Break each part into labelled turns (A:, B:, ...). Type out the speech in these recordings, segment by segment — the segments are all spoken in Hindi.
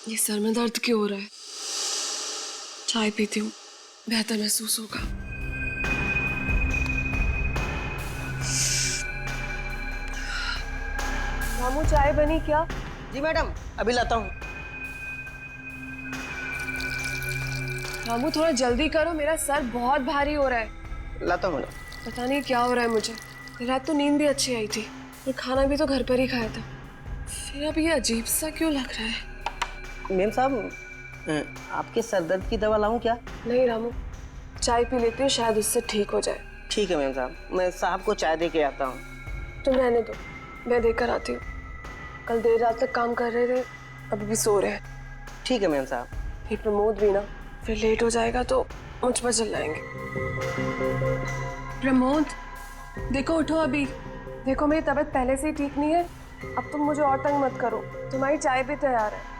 A: ये सर में दर्द क्यों हो रहा है? चाय पीती हूँ, बेहतर महसूस होगा। रामू, चाय बनी क्या?
B: जी मैडम, अभी लाता हूँ।
A: रामू, थोड़ा जल्दी करो, मेरा सर बहुत भारी हो रहा है।
B: लाता हूँ मैडम।
A: पता नहीं क्या हो रहा है मुझे। कल रात तो नींद भी अच्छी आई थी और खाना भी तो घर पर ही खाया था, फिर अब ये अजीब सा क्यों लग रहा है?
B: मेम साहब, आपके सर दर्द की दवा लाऊं क्या?
A: नहीं रामू, चाय पी लेती हूँ, शायद उससे ठीक हो जाए।
B: ठीक है मेम साहब, मैं साहब को चाय दे के आता हूँ।
A: तुम रहने दो, मैं देकर आती हूँ। कल देर रात तक काम कर रहे थे, अभी भी सो रहे हैं।
B: ठीक है मेम साहब।
A: ये प्रमोद भी ना, फिर लेट हो जाएगा तो मुझ पर चिल्लाएंगे। प्रमोद, देखो उठो अभी। देखो मेरी तबीयत पहले से ही ठीक नहीं है, अब तुम मुझे और तंग मत करो। तुम्हारी चाय भी तैयार है।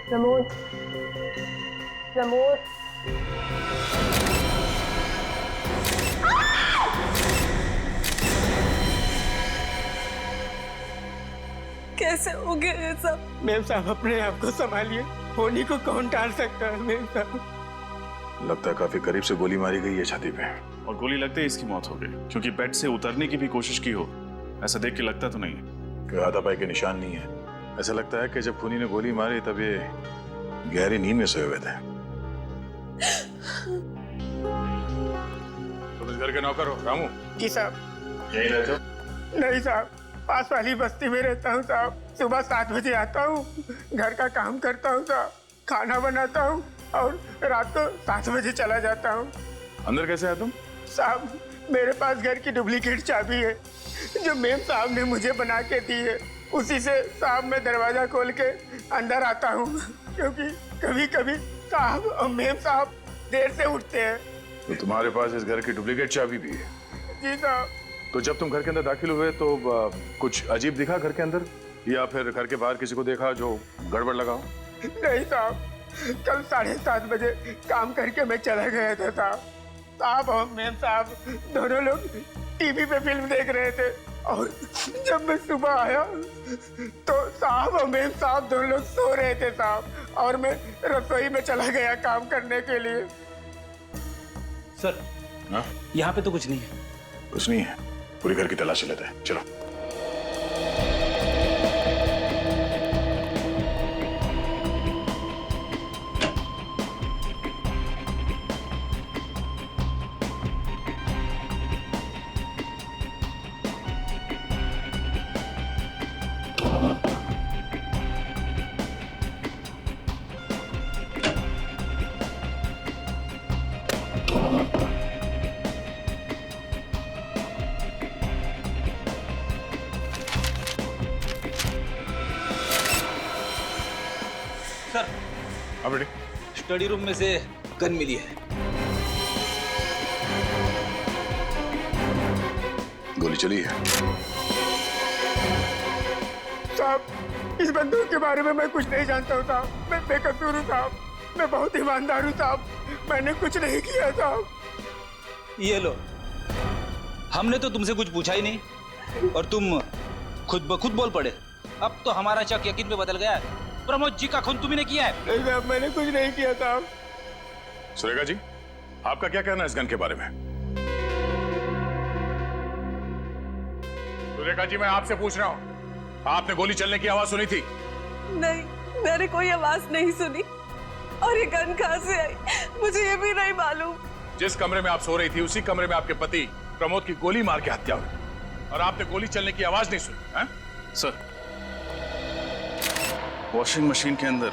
A: प्रमोद, प्रमोद। कैसे हो गया ये सब?
B: मेम साहब, अपने आप को संभालिए, होनी को कौन टाल सकता है मेम साहब।
C: लगता है काफी करीब से गोली मारी गई है छाती पे।
D: और गोली लगते ही इसकी मौत हो गई, क्योंकि बेड से उतरने की भी कोशिश की हो, ऐसा देख के लगता तो नहीं है।
C: कोई हाथापाई के निशान नहीं है। ऐसा लगता है कि जब खूनी ने गोली मारी तब ये गहरी नींद में सोए हुए थे। तुम इस घर के नौकर हो रामू?
B: जी साहब।
C: यही रहते हो?
B: नहीं साहब, पास वाली बस्ती में रहता हूँ साहब। सुबह 7 बजे आता हूँ, घर का काम करता हूँ साहब, खाना बनाता हूँ और रात को 7 बजे चला जाता हूँ।
C: अंदर कैसे आया तुम?
B: साहब, मेरे पास घर की डुप्लीकेट चाबी है जो मेम साहब ने मुझे बना के दी है। उसी से साहब मैं दरवाजा खोल के अंदर आता हूँ, क्योंकि कभी कभी साहब और मेम साहब देर से उठते हैं।
C: तो तुम्हारे पास इस घर की डुप्लीकेट चाबी भी है?
B: जी साहब।
C: तो जब तुम घर के अंदर दाखिल हुए तो कुछ अजीब दिखा घर के अंदर, या फिर घर के बाहर किसी को देखा जो गड़बड़ लगा हो?
B: नहीं साहब, कल 7:30 बजे काम करके मैं चला गया था साहब। साहब और मेम साहब दोनों लोग टीवी पे फिल्म देख रहे थे और जब मैं सुबह आया तो साहब और मेम साहब दोनों लोग सो रहे थे साहब, और मैं रसोई में चला गया काम करने के लिए।
E: सर,
C: हाँ?
E: यहाँ पे तो कुछ नहीं है।
C: कुछ नहीं है? पूरी घर की तलाशी लेते हैं, चलो।
E: सर,
C: हाँ बेटे।
E: स्टडी रूम में से गन मिली है।
C: गोली चली है?
B: साहब, इस बंदूक के बारे में मैं कुछ नहीं जानता हूँ साहब। मैं बेकसूर हूँ साहब, मैं बहुत ईमानदार हूँ साहब, मैंने कुछ नहीं किया साहब।
E: ये लो, हमने तो तुमसे कुछ पूछा ही नहीं और तुम खुद ब खुद बोल पड़े। अब तो हमारा शक यकीन में बदल गया है। प्रमोद जी का खून तुम्ही ने किया है।
B: नहीं साहब, मैंने कुछ नहीं किया साहब।
C: सुरेखा जी, आपका क्या कहना है इस गन के बारे में? सुरेखा जी, मैं आपसे पूछ रहा हूँ, आपने गोली चलने की आवाज सुनी थी?
A: नहीं, मैंने कोई आवाज नहीं सुनी। और ये गन कहाँ से आई मुझे ये भी नहीं मालूम।
C: जिस कमरे में आप सो रही थी उसी कमरे में आपके पति प्रमोद की गोली मार के हत्या हुई और आपने गोली चलने की आवाज नहीं सुनी है?
D: सर, वॉशिंग मशीन के अंदर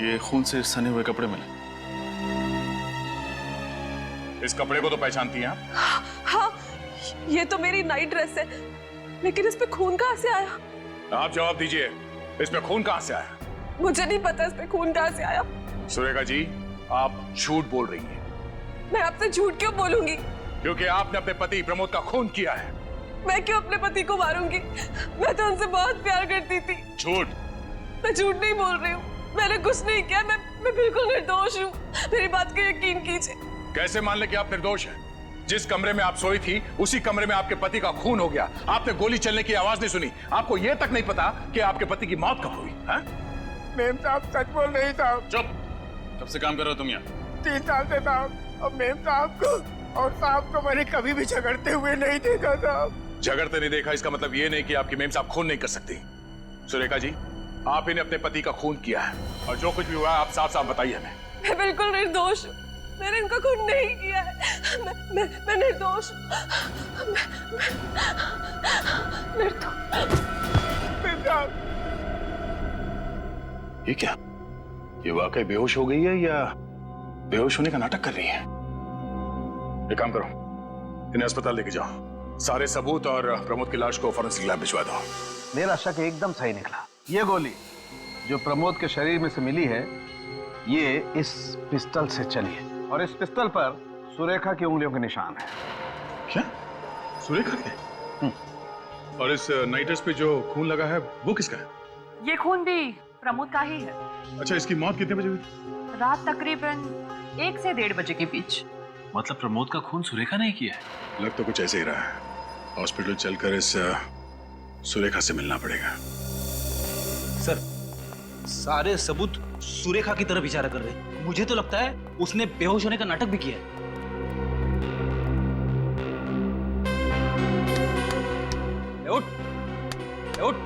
D: ये खून से सने हुए कपड़े मिले।
C: इस कपड़े को तो पहचानती हैं आप?
A: हाँ, ये तो मेरी नाइट ड्रेस है, लेकिन इस पे खून कहाँ से आया?
C: आप जवाब दीजिए, इसमें खून कहां से आया?
A: मुझे नहीं पता इस पे खून कहाँ से आया।
C: सुरेखा जी, आप झूठ बोल रही हैं।
A: मैं आपसे झूठ क्यों बोलूंगी?
C: क्योंकि आपने अपने पति प्रमोद का खून किया है।
A: मैं क्यों अपने पति को मारूंगी? मैं तो उनसे बहुत प्यार करती थी।
C: झूठ।
A: मैं झूठ नहीं बोल रही हूँ, मैंने कुछ नहीं किया। मैं बिल्कुल निर्दोष हूँ, मेरी बात का यकीन कीजिए।
C: कैसे मान ले कि आप निर्दोष हैं? जिस कमरे में आप सोई थी उसी कमरे में आपके पति का खून हो गया। आपने गोली चलने की आवाज नहीं सुनी। आपको यह तक नहीं पता कि आपके पति की मौत कब हुई है?
B: मेम साहब सच बोल रही साहब।
D: चुप। कब से काम कर रहे हो तुम यहाँ?
B: 3 साल से साहब। और मेम साहब को और साहब को मैंने कभी भी झगड़ते हुए नहीं देखा साहब।
C: झगड़ते नहीं देखा इसका मतलब ये नहीं कि आपकी मेम साहब खून नहीं कर सकती। सुरेखा जी, आप इन्हें अपने पति का खून किया है और जो कुछ भी हुआ आप साफ साफ बताइए हमें।
A: मैं बिल्कुल निर्दोष हूँ। मैंने इनका खून नहीं किया है। मैं निर्दोष हूँ। निर्दोष।
B: मेम साहब
C: ये क्या? ये वाकई बेहोश हो गई है या बेहोश होने का नाटक कर रही है? एक काम करो, इन्हें अस्पताल लेके जाओ। सारे सबूत और प्रमोद की लाश को फॉरेंसिक लैब भिजवा दो।
F: मेरा शक एकदम सही निकला। ये गोली जो प्रमोद के शरीर में से मिली है, ये इस पिस्टल से चली है और इस पिस्टल पर सुरेखा की उंगलियों के निशान है।
C: क्या? सुरेखा के? और इस नाइटर्स पे जो खून लगा है वो किसका है?
G: ये खून भी प्रमोद का ही है।
C: अच्छा, इसकी मौत कितने बजे हुई?
G: रात तकरीबन 1 से 1:30 बजे के बीच।
H: मतलब प्रमोद का खून सुरेखा ने किया है?
C: लग तो कुछ ऐसे ही रहा है। हॉस्पिटल चलकर इस सुरेखा से मिलना पड़ेगा।
E: सर, सारे सबूत सुरेखा की तरफ इशारा कर रहे हैं। मुझे तो लगता है उसने बेहोश होने का नाटक भी किया है। उठ, उठ।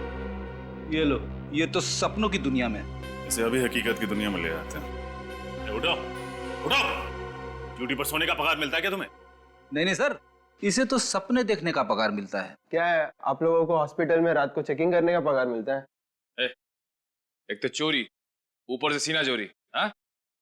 E: ये लो, ये तो सपनों की दुनिया में।
D: इसे अभी हकीकत की दुनिया में ले आते हैं। उठो, उठो। ड्यूटी पर सोने का पगार मिलता है क्या तुम्हें?
E: नहीं सर, इसे तो सपने देखने का पगार मिलता है।
I: क्या है, आप लोगों को हॉस्पिटल में रात को चेकिंग करने का पगार मिलता है?
H: एक तो चोरी, ऊपर से सीना चोरी। हाँ?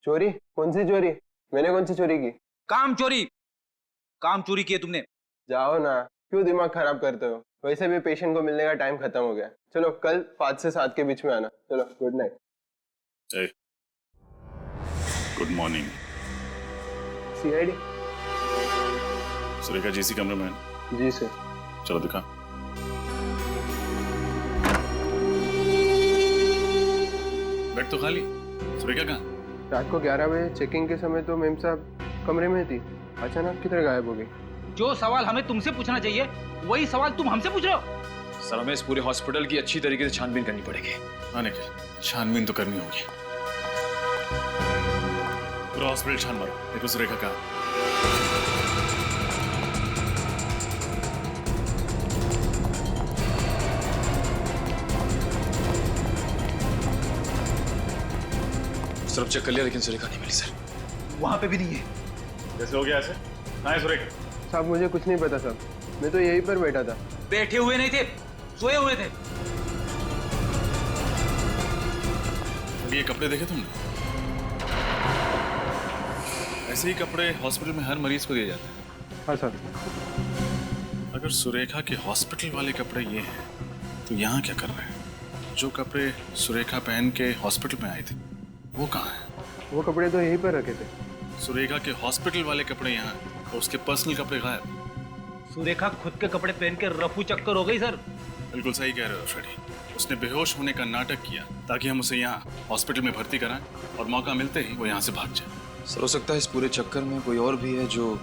I: चोरी? कौन सी चोरी? मैंने कौन सी चोरी की?
E: काम चोरी की है तुमने।
I: जाओ ना, क्यों दिमाग खराब करते हो? वैसे भी पेशेंट को मिलने का टाइम खत्म हो गया। चलो कल 5 से 7 के बीच में आना। चलो, good night.
D: Good morning.
I: CID?
D: Surekha ji इसी कमरे में है?
I: जी सर।
D: चलो दिखा। बेड तो खाली। सुरेखा कहाँ?
I: रात को 11 बजे चेकिंग के समय तो मेम साहब कमरे में थी। अचानक किधर गायब हो गई?
E: जो सवाल हमें तुमसे पूछना चाहिए वही सवाल तुम हमसे पूछ रहे हो।
H: सर, हमें इस पूरे हॉस्पिटल की अच्छी तरीके से छानबीन करनी पड़ेगी।
D: आने के छानबीन तो करनी होगी। पूरा हॉस्पिटल छान मारो, देखो सुरेखा कहाँ।
H: सिर्फ चेक कर लिया लेकिन सुरेखा नहीं मिली सर।
E: वहां पे भी नहीं है।
D: कैसे हो गया ऐसे? कहाँ है सुरेखा?
I: साहब मुझे कुछ नहीं पता साहब, मैं तो यहीं पर बैठा था।
E: बैठे हुए नहीं थे, सोए हुए थे।
D: ये कपड़े देखे तुमने? ऐसे ही कपड़े हॉस्पिटल में हर मरीज को दिए जाते हैं।
I: हाँ सर।
D: अगर सुरेखा के हॉस्पिटल वाले कपड़े ये हैं तो यहाँ क्या कर रहे हैं? जो कपड़े सुरेखा पहन के हॉस्पिटल में आई थी वो कहाँ है?
I: वो कपड़े तो यहीं पर रखे थे।
D: सुरेखा के हॉस्पिटल वाले कपड़े यहाँ और उसके पर्सनल कपड़े गायब।
E: सुरेखा खुद के कपड़े पहन के रफू चक्कर हो गई सर।
D: बिल्कुल सही कह रहे हो फ्रेडी। उसने बेहोश होने का नाटक किया ताकि हम उसे यहाँ हॉस्पिटल में भर्ती कराएं और मौका मिलते ही वो यहाँ से भाग जाए।
H: सर, हो सकता है इस पूरे चक्कर में कोई और भी है जो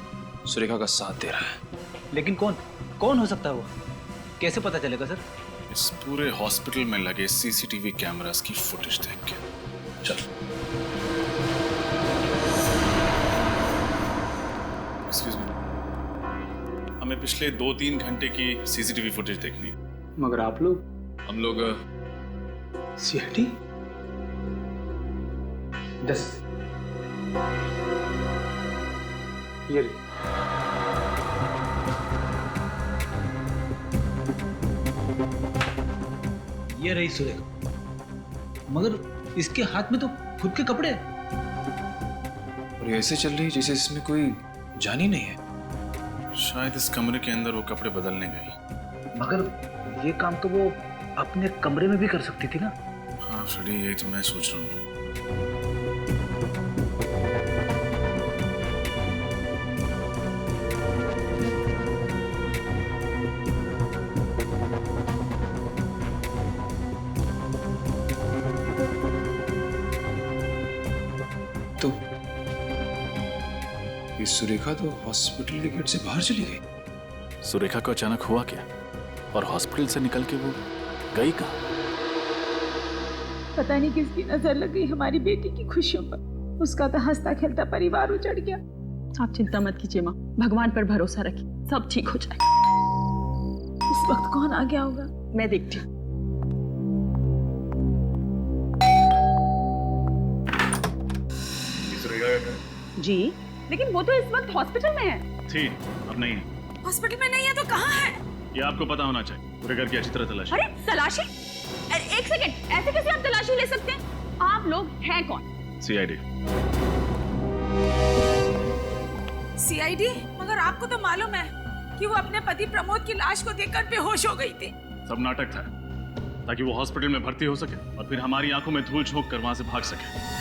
H: सुरेखा का साथ दे रहा है।
E: लेकिन कौन हो सकता है वो? कैसे पता चलेगा सर?
D: इस पूरे हॉस्पिटल में लगे सीसीटीवी कैमरास की फुटेज देख के। चल। एक्सक्यूज मी, हमें पिछले 2-3 घंटे की सीसीटीवी फुटेज देखनी है।
I: मगर आप लोग?
H: हम लोग
I: सीआईडी? 10 ये
E: ये रही सुरेखा, मगर इसके हाथ में तो खुद के कपड़े हैं।
H: और ये ऐसे चल रही जैसे इसमें कोई जान ही नहीं है।
D: शायद इस कमरे के अंदर वो कपड़े बदलने गई।
E: मगर ये काम तो वो अपने कमरे में भी कर सकती थी ना।
D: हाँ फ्रेडी, यही तो मैं सोच रहा हूँ।
H: तो ये सुरेखा तो हॉस्पिटल के गेट से बाहर चली गई।
D: सुरेखा को अचानक हुआ क्या, और हॉस्पिटल से निकल के वो गई कहाँ?
J: पता नहीं किसकी नजर लग गई हमारी बेटी की खुशियों पर। उसका तो हंसता खेलता परिवार उजड़ गया। आप चिंता मत कीजिए माँ, भगवान पर भरोसा रखिए, सब ठीक हो जाएगा। इस वक्त कौन आ गया होगा, मैं देखती हूँ। जी, लेकिन वो तो इस वक्त हॉस्पिटल में है।
D: थी, अब नहीं है।
J: हॉस्पिटल में नहीं है तो कहाँ है?
D: ये आपको पता होना चाहिए। पूरे घर की अच्छी तरह तलाशी।
J: अरे तलाशी? एक सेकंड, ऐसे कैसे आप तलाशी ले सकते हैं? आप लोग हैं कौन?
D: CID।
J: CID? मगर आपको तो मालूम है कि वो अपने पति प्रमोद की लाश को देखकर बेहोश हो गई थी।
D: सब नाटक था, ताकि वो हॉस्पिटल में भर्ती हो सके और फिर हमारी आंखों में धूल झोंक कर वहां से भाग सके।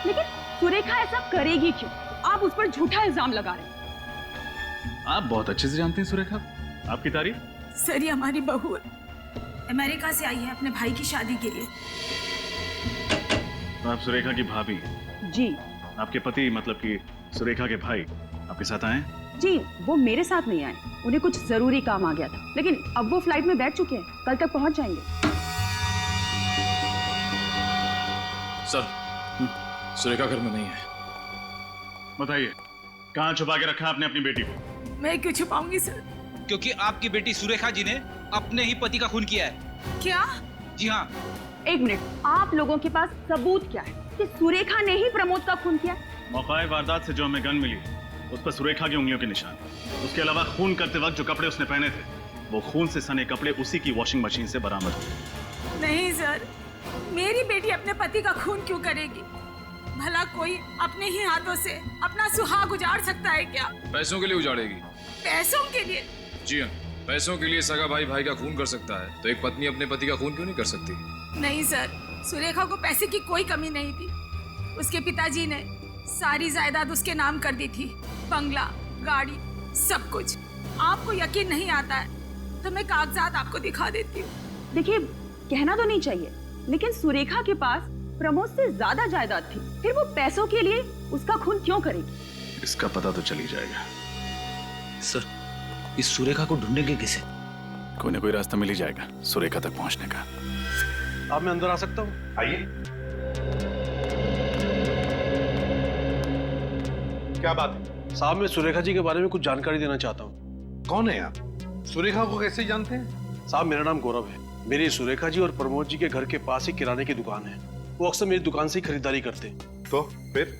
J: लेकिन सुरेखा ऐसा करेगी क्यों? आप उस पर झूठा इल्जाम लगा रहे हैं।
D: आप बहुत अच्छे से जानते हैं सुरेखा, आपकी तारीफ।
J: सर, ये हमारी बहू है, अमेरिका से आई है अपने भाई की शादी के लिए।
D: तो आप सुरेखा की भाभी हैं?
J: जी।
D: आपके पति मतलब कि सुरेखा के भाई आपके साथ आए हैं?
J: जी, वो मेरे साथ नहीं आए, उन्हें कुछ जरूरी काम आ गया था, लेकिन अब वो फ्लाइट में बैठ चुके हैं, कल तक पहुंच जाएंगे।
H: सर, सुरेखा घर में नहीं है।
D: बताइए, कहाँ छुपा के रखा आपने अपनी बेटी को?
J: मैं क्यों छुपाऊंगी सर?
E: क्योंकि आपकी बेटी सुरेखा जी ने अपने ही पति का खून किया है।
J: क्या?
E: जी हाँ।
J: एक मिनट, आप लोगों के पास सबूत क्या है कि सुरेखा ने ही प्रमोद का खून किया?
D: मौका वारदात से जो हमें गन मिली उस पर सुरेखा की उंगलियों के निशान। उसके अलावा खून करते वक्त जो कपड़े उसने पहने थे वो खून से सने कपड़े उसी की वॉशिंग मशीन से बरामद हुए।
J: नहीं सर, मेरी बेटी अपने पति का खून क्यों करेगी? भला कोई अपने ही हाथों से अपना सुहाग उजाड़ सकता है क्या?
H: पैसों के लिए उजाड़ेगी।
J: पैसों के लिए?
H: जी हाँ, पैसों के लिए सगा भाई भाई का खून कर सकता है, तो एक पत्नी अपने पति का खून क्यों नहीं कर सकती?
J: नहीं सर, सुरेखा को पैसे की कोई कमी नहीं थी। उसके पिताजी ने सारी जायदाद उसके नाम कर दी थी, बंगला, गाड़ी, सब कुछ। आपको यकीन नहीं आता है तो मैं कागजात आपको दिखा देती हूँ। देखिए, कहना तो नहीं चाहिए, लेकिन सुरेखा के पास प्रमोद से ज्यादा जायदाद थी, फिर वो पैसों के लिए उसका खून क्यों करेगी?
D: इसका पता तो चल ही जाएगा।
E: सर, इस सुरेखा को ढूंढेंगे किसे?
D: कोई ना कोई रास्ता मिल ही जाएगा सुरेखा तक पहुंचने का।
F: अब मैं अंदर आ सकता हूँ?
C: आइए। क्या बात है?
F: साहब, मैं सुरेखा जी के बारे में कुछ जानकारी देना चाहता हूँ।
C: कौन है आप? सुरेखा को कैसे जानते हैं?
F: साहब, मेरा नाम गौरव है। मेरी सुरेखा जी और प्रमोद जी के घर के पास ही किराने की दुकान है। वो अक्सर मेरी दुकान से ही खरीदारी करते।
C: तो फिर?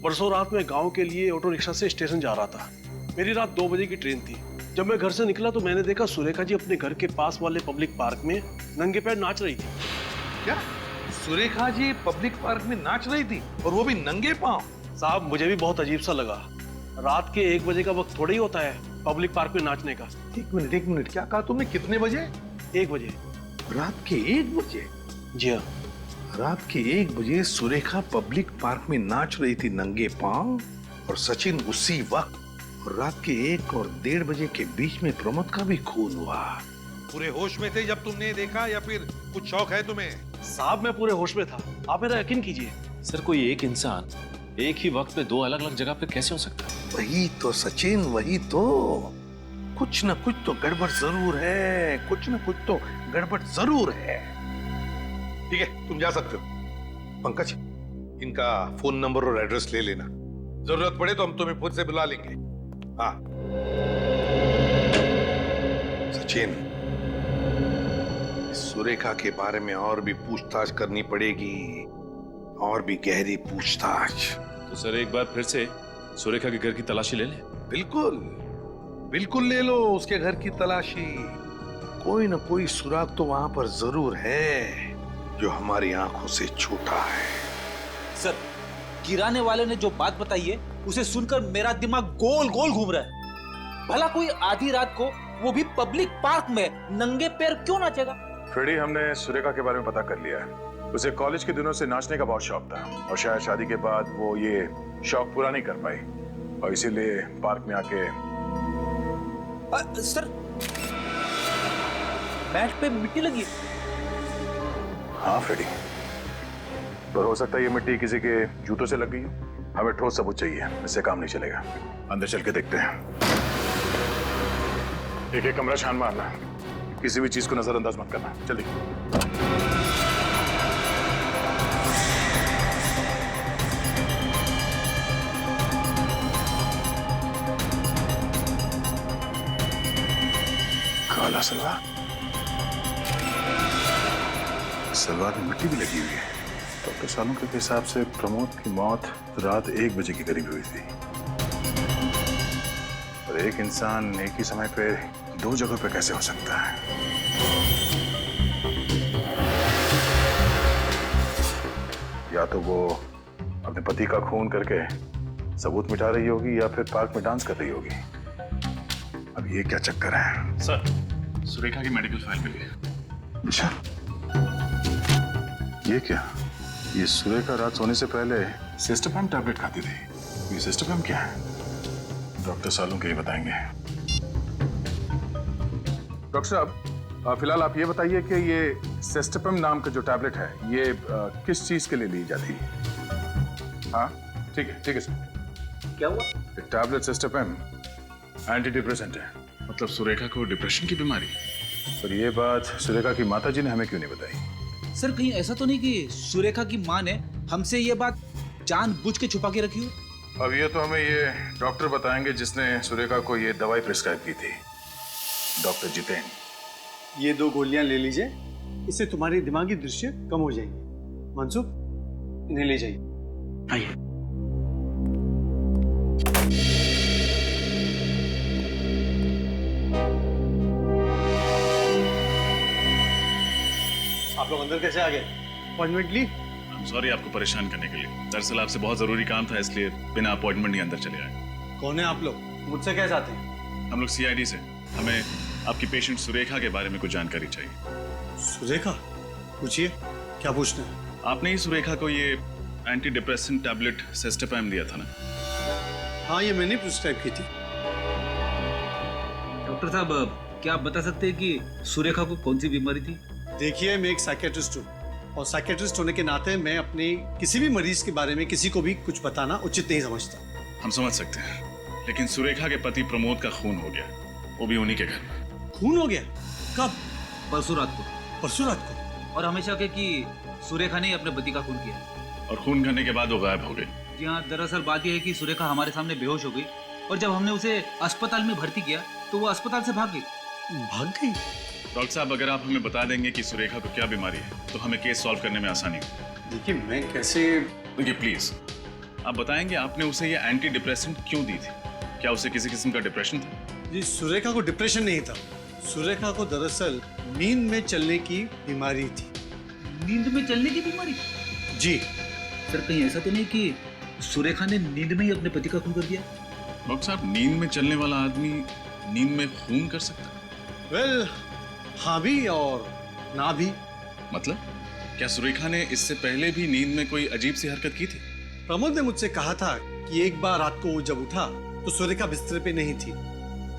F: परसों रात में गांव के लिए ऑटो रिक्शा से स्टेशन जा रहा था। मेरी रात 2 बजे की ट्रेन थी। जब मैं घर से निकला तो मैंने देखा सुरेखा जी अपने घर के पास वाले पब्लिक पार्क में नंगे पैर नाच रही थी।
K: क्या सुरेखा जी पब्लिक पार्क में नाच रही थी, और वो भी नंगे पांव?
F: साहब, मुझे भी बहुत अजीब सा लगा। रात के 1 बजे का वक्त थोड़ा ही होता है पब्लिक पार्क में नाचने का।
K: एक मिनट, क्या कहा तुमने? कितने बजे?
F: 1 बजे।
K: रात के 1 बजे?
F: जी हाँ।
K: रात के 1 बजे सुरेखा पब्लिक पार्क में नाच रही थी नंगे पांव, और सचिन उसी वक्त। और रात के 1 और 1:30 बजे के बीच में प्रमोद का भी खून हुआ। पूरे होश में थे जब तुमने देखा, या फिर कुछ शौक है तुम्हें?
F: साहब, मैं पूरे होश में था, आप मेरा यकीन कीजिए।
H: सर, कोई एक इंसान एक ही वक्त पे 2 अलग-अलग जगह पे कैसे हो सकता है?
K: वही तो सचिन, वही तो। कुछ न कुछ तो गड़बड़ जरूर है, कुछ न कुछ तो गड़बड़ जरूर है। ठीक है, तुम जा सकते हो। पंकज, इनका फोन नंबर और एड्रेस ले लेना, जरूरत पड़े तो हम तुम्हें खुद से बुला लेंगे। हाँ सचिन, सुरेखा के बारे में और भी पूछताछ करनी पड़ेगी, और भी गहरी पूछताछ।
H: तो सर, एक बार फिर से सुरेखा के घर की तलाशी ले लें?
K: बिल्कुल बिल्कुल, ले लो उसके घर की तलाशी। कोई ना कोई सुराग तो वहां पर जरूर है जो हमारी आंखों से छूटा है।
E: सर, किराने वाले ने जो बात बताई है उसे सुनकर मेरा दिमाग गोल गोल घूम रहा है। भला कोई आधी रात को, वो भी पब्लिक पार्क में, नंगे पैर क्यों नाचेगा?
C: फ्रेडी, हमने सुरेखा के बारे में पता कर लिया है। उसे कॉलेज के दिनों से नाचने का बहुत शौक था, और शायद शादी के बाद वो ये शौक पूरा नहीं कर पाई, और इसीलिए पार्क में आके
E: सर, बैट पे मिट्टी लगी।
C: हाँ फ्रेडी, पर हो सकता है ये मिट्टी किसी के जूतों से लग गई हो। हमें ठोस सबूत चाहिए, इससे काम नहीं चलेगा। अंदर चल के देखते हैं। एक एक कमरा छान मारना, किसी भी चीज को नजरअंदाज मत करना। जल्दी। काला सलवार, सलवार में मिट्टी भी लगी हुई है। डॉक्टर सालुंके के हिसाब से प्रमोद की मौत रात 1 बजे के करीब हुई थी। और एक इंसान एक ही समय पे 2 जगह पे कैसे हो सकता है? या तो वो अपने पति का खून करके सबूत मिटा रही होगी या फिर पार्क में डांस कर रही होगी। अब ये क्या चक्कर है?
D: सर, सुरेखा की मेडिकल फाइल मिली है।
C: अच्छा, ये क्या? ये सुरेखा रात सोने से पहले सिस्टोपैम टैबलेट खाती थी। ये सिस्टोपैम क्या है? डॉक्टर सालुंके ही बताएंगे। डॉक्टर साहब, फिलहाल आप ये बताइए कि ये सिस्टोपैम नाम का जो टैबलेट है, ये किस चीज के लिए ली जाती है? हाँ, ठीक है सर।
E: क्या हुआ?
C: टैबलेट सिस्टोपैम एंटी डिप्रेसेंट है।
D: मतलब सुरेखा को डिप्रेशन की बीमारी?
C: पर ये बात सुरेखा की माताजी ने हमें क्यों नहीं बताई?
E: सर कहीं ऐसा तो नहीं कि सुरेखा की माँ ने हमसे ये बात जानबूझ के छुपा के रखी हो?
C: अब ये तो हमें ये डॉक्टर बताएंगे जिसने सुरेखा को ये दवाई प्रिस्क्राइब की थी, डॉक्टर जितेन।
L: ये 2 गोलियां ले लीजिए, इससे तुम्हारी दिमागी दृश्य कम हो जाएंगे। मनसुख, इन्हें ले जाइए। आइए। आप लोग अंदर कैसे आ गए? अपॉइंटमेंट ली?
D: सॉरी आपको परेशान करने के लिए। दरअसल आपसे बहुत जरूरी काम था, इसलिए बिना अपॉइंटमेंट ही अंदर चले आए।
L: कौन है आप लोग? मुझसे क्या चाहते हैं?
D: हम लोग CID से। हमें आपकी पेशेंट सुरेखा के बारे में कुछ जानकारी चाहिए।
L: सुरेखा? पूछिए, क्या पूछना है?
D: आपने ही सुरेखा को ये एंटी डिप्रेसेंट टैबलेट सिस्टोपैम दिया था ना?
L: हाँ, ये मैंने प्रिस्क्राइब की थी।
E: डॉक्टर साहब, क्या आप बता सकते हैं कि सुरेखा को कौन सी बीमारी थी?
L: देखिए, मैं एक साइकेट्रिस्ट हूँ और साइकेट्रिस्ट होने के नाते मैं अपने किसी भी मरीज के बारे में किसी को भी कुछ बताना उचित नहीं समझता।
D: हम समझ सकते हैं, लेकिन सुरेखा के पति प्रमोद का खून हो गया, वो भी उन्हीं के घर में।
L: खून हो गया? कब?
E: परसों रात को।
L: परसों रात को?
E: और हमेशा के कि सुरेखा ने अपने पति का खून किया,
D: और खून करने के बाद वो गायब हो गई।
E: जी हाँ, दरअसल बात यह है कि सुरेखा हमारे सामने बेहोश हो गई और जब हमने उसे अस्पताल में भर्ती किया तो वो अस्पताल से भाग गई।
L: भाग गई?
D: डॉक्टर साहब, अगर आप हमें बता देंगे कि सुरेखा को क्या बीमारी है तो हमें केस सॉल्व करने में आसानी होगी।
L: देखिए, मैं कैसे...
D: देखिए प्लीज, आप बताएंगे आपने उसे ये एंटी डिप्रेसेंट क्यों दी थी? क्या उसे किसी किस्म का डिप्रेशन था?
L: जी, सुरेखा को डिप्रेशन नहीं था। सुरेखा को दरअसल नींद में चलने की बीमारी थी।
E: नींद में चलने की बीमारी?
L: जी।
E: सर कहीं ऐसा तो नहीं कि सुरेखा ने नींद में ही अपने पति का खून कर दिया?
D: डॉक्टर साहब, नींद में चलने वाला आदमी नींद में खून कर सकता है?
L: वेल, हाँ भी और ना भी।
D: मतलब क्या सुरेखा ने इससे पहले भी नींद में कोई अजीब सी हरकत की थी?
L: प्रमोद ने मुझसे कहा था कि एक बार रात को वो जब उठा तो सुरेखा बिस्तर पे नहीं थी।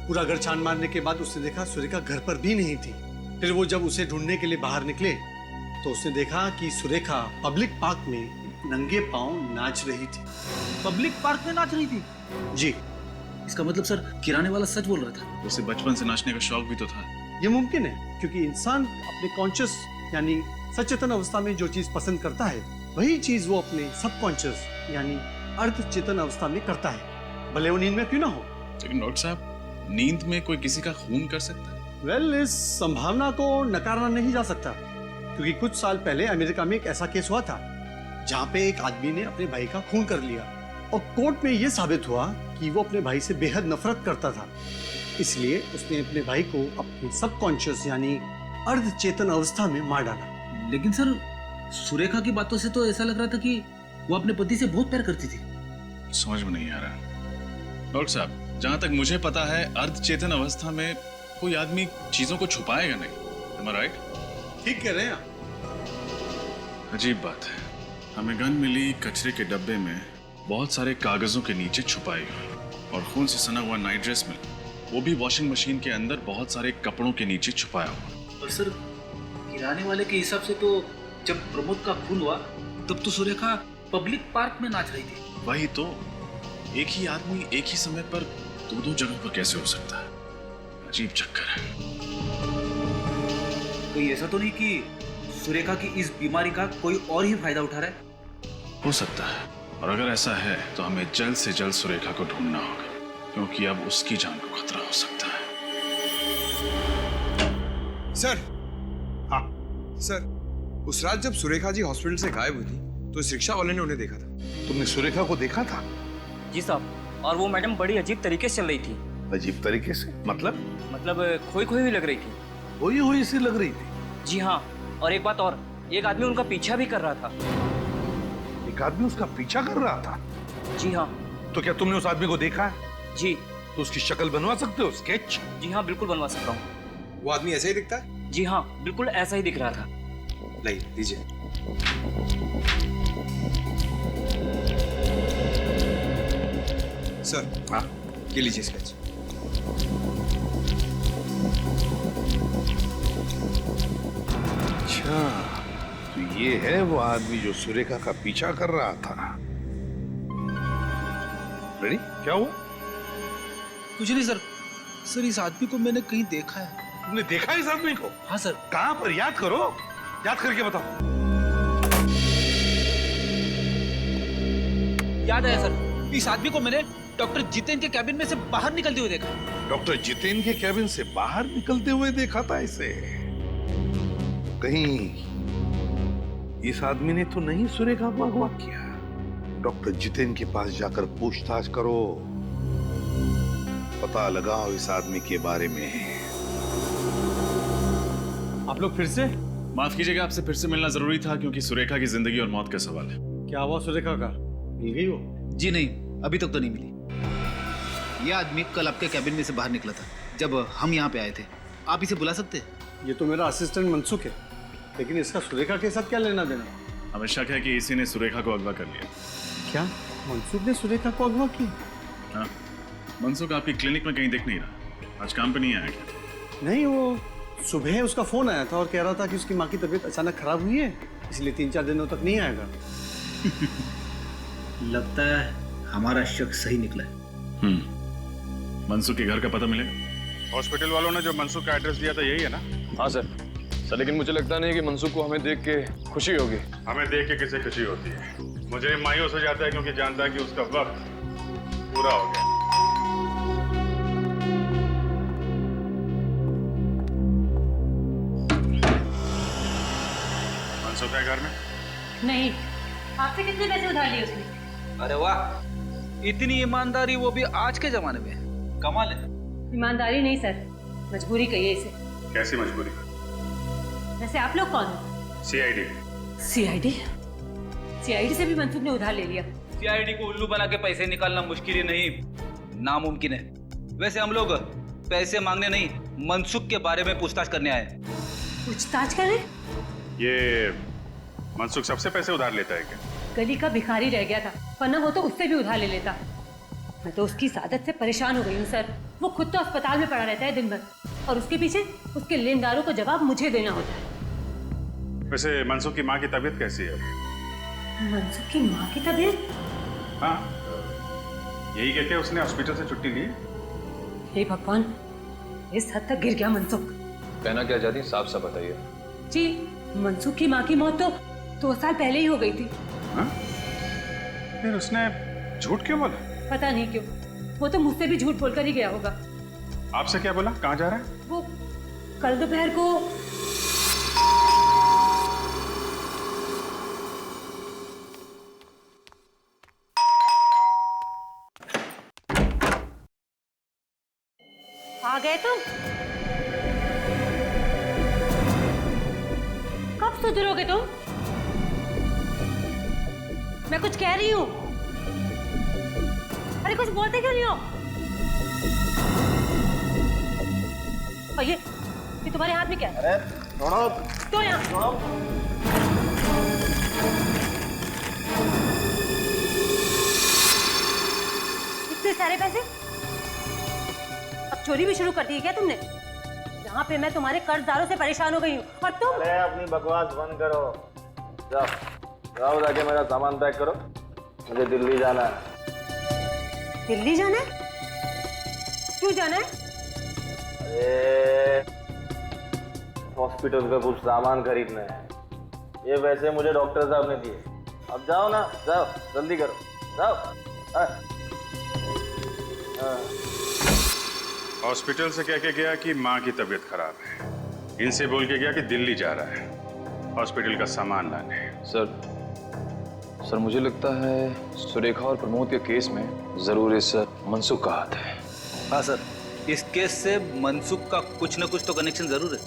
L: पूरा घर छान मारने के बाद उसने देखा सुरेखा घर पर भी नहीं थी। फिर वो जब उसे ढूंढने के लिए बाहर निकले तो उसने देखा कि सुरेखा पब्लिक पार्क में नंगे पांव नाच रही थी।
E: पब्लिक पार्क में नाच रही थी?
L: जी।
E: इसका मतलब सर किराने वाला सच बोल रहा था?
D: उसे बचपन से नाचने का शौक भी तो था।
L: ये मुमकिन है, क्योंकि इंसान अपने कॉन्शियस यानी सचेतन अवस्था में जो चीज पसंद करता है वही चीज वो अपने सबकॉन्शियस यानी अर्ध चेतन अवस्था में करता है, भले वो नींद में क्यों ना हो।
D: लेकिन डॉक्टर साहब, नींद में कोई किसी का खून कर सकता है?
L: वेल, इस संभावना को नकारना नहीं जा सकता, क्योंकि कुछ साल पहले अमेरिका में एक ऐसा केस हुआ था जहाँ पे एक आदमी ने अपने भाई का खून कर लिया और कोर्ट में यह साबित हुआ कि वो अपने भाई से बेहद नफरत करता था। इसलिए उसने अपने भाई को अपने सबकॉन्शियस यानी अर्ध चेतन अवस्था में मार डाला।
E: लेकिन सर सुरेखा की बातों से तो ऐसा लग रहा था कि वो अपने पति से बहुत प्यार करती थी।
D: समझ में नहीं आ रहा। डॉक्टर साहब, जहां तक मुझे पता है अर्ध चेतन अवस्था में कोई आदमी चीजों को छुपाएगा नहीं। Am I right?
L: ठीक कह रहे हैं आप।
D: अजीब बात है, हमें गन मिली कचरे के डब्बे में बहुत सारे कागजों के नीचे छुपाई हुई, और खून से सना हुआ नाइट ड्रेस मिला, वो भी वॉशिंग मशीन के अंदर बहुत सारे कपड़ों के नीचे छुपाया हुआ।
E: और सर किराने वाले के हिसाब से तो जब प्रमोद का खून हुआ तब तो सुरेखा पब्लिक पार्क में नाच रही थी।
D: वही तो, एक ही आदमी एक ही समय पर दो जगह पर कैसे हो सकता है? अजीब चक्कर है।
E: कोई ऐसा तो नहीं कि सुरेखा की इस बीमारी का कोई और ही फायदा उठा रहा है?
D: हो सकता है, और अगर ऐसा है तो हमें जल्द से जल्द सुरेखा को ढूंढना होगा, क्योंकि अब उसकी जान को खतरा हो सकता है।
M: सर, हाँ सर, उस रात जब सुरेखा जी हॉस्पिटल से गायब हुई थी तो इस रिक्शा वाले ने उन्हें देखा था।
K: तुमने सुरेखा को देखा था?
N: जी साहब, और वो मैडम बड़ी अजीब तरीके से चल रही थी।
K: अजीब तरीके से मतलब?
N: मतलब खोई खोई हुई लग रही थी।
K: खोई हुई सी लग रही थी?
N: जी हाँ, और एक बात और, एक आदमी उनका पीछा भी कर रहा था।
K: एक आदमी उसका पीछा कर रहा था?
N: जी हाँ।
K: तो क्या तुमने उस आदमी को देखा है?
N: जी।
K: तो उसकी शक्ल बनवा सकते हो, स्केच?
N: जी हाँ, बिल्कुल बनवा सकता हूँ।
M: वो आदमी ऐसा ही दिखता है?
N: जी हाँ, बिल्कुल ऐसा ही दिख रहा था।
M: लाइए, दीजिए। सर, हाँ, ये लीजिए स्केच।
K: अच्छा, तो ये है वो आदमी जो सुरेखा का पीछा कर रहा था। रेडी? क्या हुआ?
E: कुछ नहीं सर। सर, इस आदमी को मैंने कहीं देखा है।
K: तुमने देखा इस आदमी को?
E: हाँ सर।
K: कहाँ पर? याद करो, याद करके बताओ।
E: याद आया सर, इस आदमी को मैंने डॉक्टर जितेन के कैबिन में से बाहर निकलते हुए देखा।
K: डॉक्टर जितेन के कैबिन से बाहर निकलते हुए देखा था इसे? कहीं इस आदमी ने तो नहीं सुरेखा को अगवा किया? डॉक्टर जितेन के पास जाकर पूछताछ करो, पता लगाओ इस आदमी के बारे में।
L: आप लोग फिर से?
D: माफ कीजिएगा, आपसे फिर से मिलना जरूरी था, क्योंकि सुरेखा की जिंदगी और मौत का सवाल है।
L: क्या हुआ सुरेखा का? मिल गई वो?
E: जी नहीं, अभी तक तो नहीं मिली। ये आदमी कल आपके कैबिन में से बाहर निकला था जब हम यहाँ पे आए थे। आप इसे बुला सकते हैं?
L: ये तो मेरा असिस्टेंट मनसुख है, लेकिन इसका सुरेखा के साथ क्या लेना देना?
D: हमें शक है कि इसी ने सुरेखा को अगवा कर लिया।
L: क्या मनसुख ने सुरेखा को अगवा किया?
D: हाँ, मनसुख आपकी क्लिनिक में कहीं दिख नहीं रहा। आज काम पे नहीं आया क्या?
L: नहीं, वो सुबह उसका फोन आया था और कह रहा था कि उसकी माँ की तबीयत अचानक खराब हुई है, इसलिए 3-4 दिनों तक नहीं आएगा।
E: लगता है हमारा शक सही निकला है।
D: मनसुख के घर का पता मिलेगा?
C: हॉस्पिटल वालों ने जो मनसुख का एड्रेस दिया था यही है ना?
H: हाँ सर। लेकिन मुझे लगता नहीं कि मनसुख को हमें देख के खुशी होगी।
C: हमें देख के किसे खुशी होती है? मुझे मायूस हो जाता है, क्योंकि जानता है कि उसका वक्त पूरा हो गया। मनसुख है घर में?
G: नहीं। आपसे कितने पैसे उधार लिए उसने?
E: अरे वाह, इतनी ईमानदारी, वो भी आज के जमाने में। कमाल है।
G: ईमानदारी नहीं सर, मजबूरी कहिए इसे।
C: कैसी मजबूरी?
G: वैसे आप लोग कौन हो?
C: सीआईडी।
G: सीआईडी? सीआईडी से भी मनसुख ने उधार ले लिया।
E: सीआईडी को उल्लू बना के पैसे निकालना मुश्किल ही नहीं, नामुमकिन है। वैसे हम लोग पैसे मांगने नहीं, मनसुख के बारे में पूछताछ करने आए।
G: पूछताछ करें?
C: ये मनसुख सबसे पैसे उधार लेता है क्या?
G: गली का भिखारी रह गया था, वरना वो तो उससे भी उधार ले लेता। मैं तो उसकी आदत से परेशान हो गई हूँ सर। वो खुद तो अस्पताल में पड़ा रहता है दिन भर, और उसके पीछे उसके लेनदारों को जवाब मुझे देना होता है।
C: वैसे मनसुख की माँ की तबीयत कैसी है?
G: मनसुख की माँ की तबीयत?
C: हाँ, यही कहते उसने हॉस्पिटल से छुट्टी ली।
G: हे भगवान, इस हद तक गिर गया मनसुख।
H: कहना क्या चाहती, साफ साफ बताइए।
G: जी, मनसुख की माँ की मौत तो 2 साल पहले ही हो गई थी।
C: हाँ? फिर उसने झूठ क्यों बोला?
G: पता नहीं क्यों, वो तो मुझसे भी झूठ बोलकर ही गया होगा।
C: आपसे क्या बोला? कहाँ जा रहा है?
G: वो कल दोपहर को आ गए तुम? कब सुधरोगे तुम? मैं कुछ कह रही हूँ। अरे कुछ बोलते क्यों नहीं हो? और ये तुम्हारे हाथ में क्या है?
I: अरे छोड़ो
G: तो यहाँ
I: छोड़ो।
G: इतने सारे पैसे अब चोरी भी शुरू कर दी है क्या तुमने? यहाँ पे मैं तुम्हारे कर्जदारों से परेशान हो गई हूँ और तुम।
I: अरे अपनी बकवास बंद करो, जाओ जाओ जाके मेरा सामान पैक करो।
F: मुझे दिल्ली जाना है।
G: दिल्ली जाना है? क्यों जाना है?
F: अरे हॉस्पिटल का कुछ सामान खरीदना है। ये वैसे मुझे डॉक्टर साहब ने दिए। अब जाओ ना, जाओ जल्दी करो, जाओ।
C: हॉस्पिटल से कह के गया कि माँ की तबीयत खराब है। इनसे बोल के गया कि दिल्ली जा रहा है हॉस्पिटल का सामान लाने।
H: सर मुझे लगता है सुरेखा और प्रमोद के केस में जरूर इस मनसुख का हाथ है।
E: हाँ सर, इस केस से मनसुख का कुछ न कुछ तो कनेक्शन जरूर है।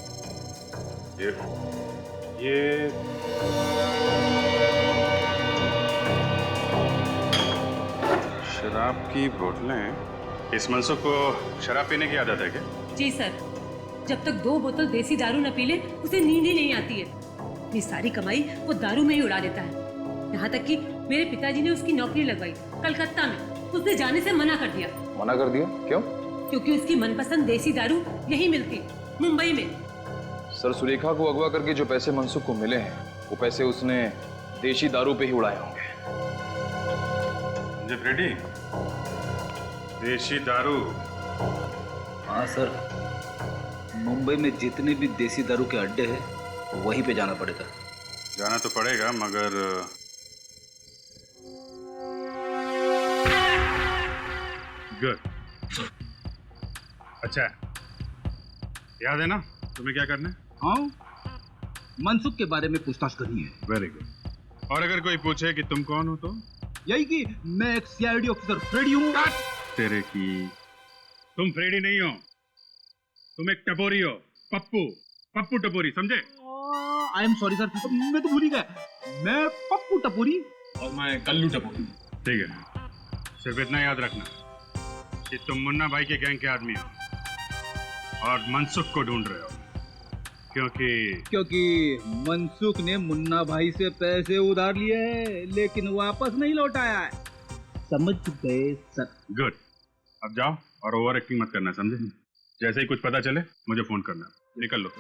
C: ये शराब की बोतलें। इस मनसुख को शराब पीने की आदत है क्या?
G: जी सर, जब तक 2 बोतल देसी दारू न पी ले उसे नींद ही नहीं आती है। अपनी सारी कमाई वो दारू में ही उड़ा देता है। यहाँ तक कि मेरे पिताजी ने उसकी नौकरी लगवाई कलकत्ता में, उसने जाने से मना कर दिया।
H: मना कर दिया? क्यों?
G: क्योंकि उसकी मनपसंद देसी दारू यही मिलती, मुंबई में।
H: सर सुरेखा को अगवा करके जो पैसे मनसुख को मिले हैं वो पैसे उसने देशी दारू पे ही उड़ाए होंगे।
C: फ्रेडी, देशी दारू?
E: हाँ सर, मुंबई में जितने भी देसी दारू के अड्डे हैं वहीं पे जाना पड़ेगा।
C: जाना तो पड़ेगा, मगर गुड। अच्छा, याद है ना तुम्हें क्या करना है?
E: हाँ, मनसुख के बारे में पूछताछ करनी है।
C: Very good. और अगर कोई पूछे कि तुम कौन हो तो
E: यही कि मैं एक सीआईडी ऑफिसर फ्रेडी हूँ।
C: तेरे की तुम फ्रेडी नहीं हो, तुम एक टपोरी हो। पप्पू टपोरी, समझे?
E: आई एम सॉरी सर, मैं तो भूल ही गया। मैं पप्पू टपोरी
C: और मैं कल्लू टपोरी। ठीक है, सिर्फ इतना याद रखना कि तुम मुन्ना भाई के गैंग के आदमी हो और मनसुख को ढूंढ रहे हो,
E: क्योंकि मनसुख ने मुन्ना भाई से पैसे उधार लिए हैं लेकिन वापस नहीं लौटाया है। समझ गए सर?
C: गुड। अब जाओ और ओवर एक्टिंग मत करना, समझे? जैसे ही कुछ पता चले मुझे फोन करना। निकल लो।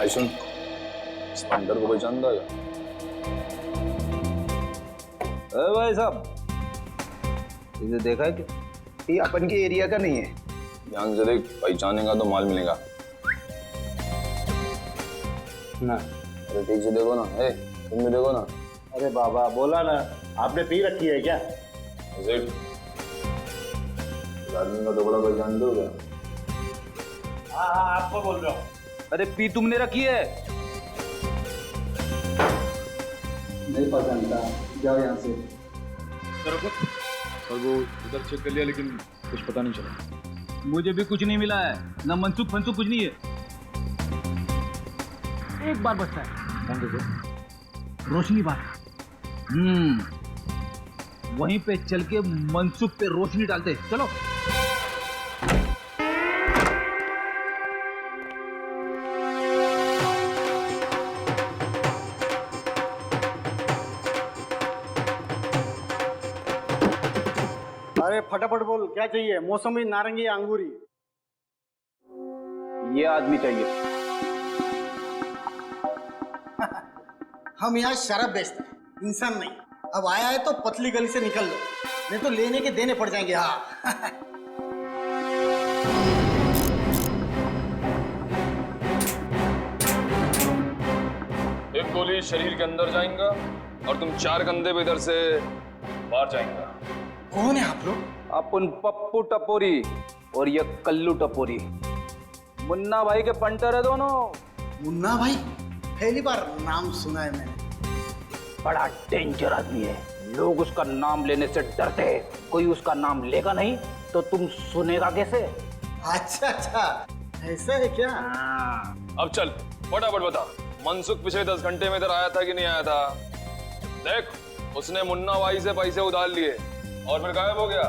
H: आई सुन, इस अंदर को कोई जानता है?
E: भाई साहब, इसे देखा है क्या?
F: ये अपन के एरिया का नहीं है।
H: ध्यान से देख, पहचानेगा तो माल मिलेगा
F: ना।
H: अरे ठीक से देखो ना। तुम भी देखो ना।
F: अरे बाबा, बोला ना, आपने पी रखी है क्या?
H: आदमी का टुकड़ा कोई जानते हो क्या?
F: हाँ, आपको बोल रहा हूँ।
E: अरे पी तुमने रखी है?
F: नहीं पहचानता, जाओ यहाँ से।
H: और वो उधर चेक कर लिया लेकिन कुछ पता नहीं चला।
E: मुझे भी कुछ नहीं मिला है, ना मनसुख फंसुख कुछ नहीं है। एक बार बचता है, रोशनी बात। वहीं पे चल के मनसुख पे रोशनी डालते। चलो।
L: अरे फटाफट बोल, क्या चाहिए? मौसमी, नारंगी, अंगूरी?
F: ये आदमी चाहिए।
L: हम यहाँ शराब बेचते हैं, इंसान नहीं। अब आया है तो पतली गली से निकल लो, नहीं तो लेने के देने पड़ जाएंगे। हाँ।
H: एक गोली शरीर के अंदर जाएगा और तुम 4 कंधे पे इधर से बाहर जाएगा।
L: कौन है आप लोग?
E: अपन पप्पू टपोरी और ये कल्लू टपोरी, मुन्ना भाई के पंटर है दोनों।
L: मुन्ना भाई? पहली बार नाम सुना है मैंने।
E: बड़ा डेंजर आदमी है, लोग उसका नाम लेने से डरते हैं। कोई उसका नाम लेगा नहीं तो तुम सुनेगा कैसे?
L: अच्छा अच्छा, ऐसा है क्या?
H: अब चल फटाफट बता, मनसुख पिछले 10 घंटे में इधर आया था कि नहीं आया था? देख, उसने मुन्ना भाई से पैसे उधार लिए और फिर गायब हो गया,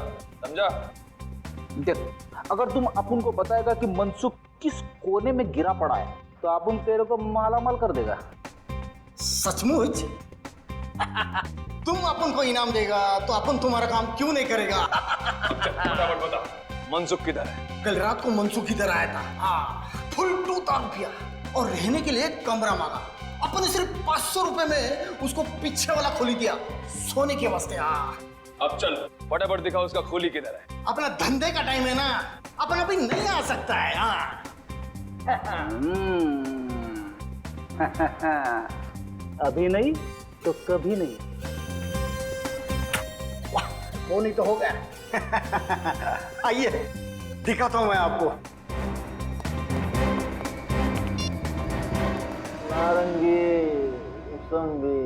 H: समझा?
E: देख, अगर तुम अपन को बताएगा कि मनसुख किस कोने में गिरा पड़ा है तो अपन तेरे को मालामाल कर देगा।
L: सचमुच? तुम अपन को इनाम देगा तो अपन तुम्हारा काम क्यों नहीं करेगा?
H: फटाफट बता, मनसुख किधर है?
L: कल रात को मनसुख इधर आया था। हाँ, फुल 2,000 रुपया।
O: और रहने के लिए एक कमरा मांगा। अपन ने सिर्फ 500 रुपए में उसको पीछे वाला खोली दिया सोने के वास्ते।
H: अब चल फटाफट दिखा उसका खोली किधर है।
O: अपना धंधे का टाइम है ना, अपन अभी नहीं आ सकता है।
P: अभी नहीं तो कभी नहीं।
O: वाह, वो नहीं तो हो गया। आइए दिखाता हूं मैं आपको।
P: नारंगी, मौसम्बी,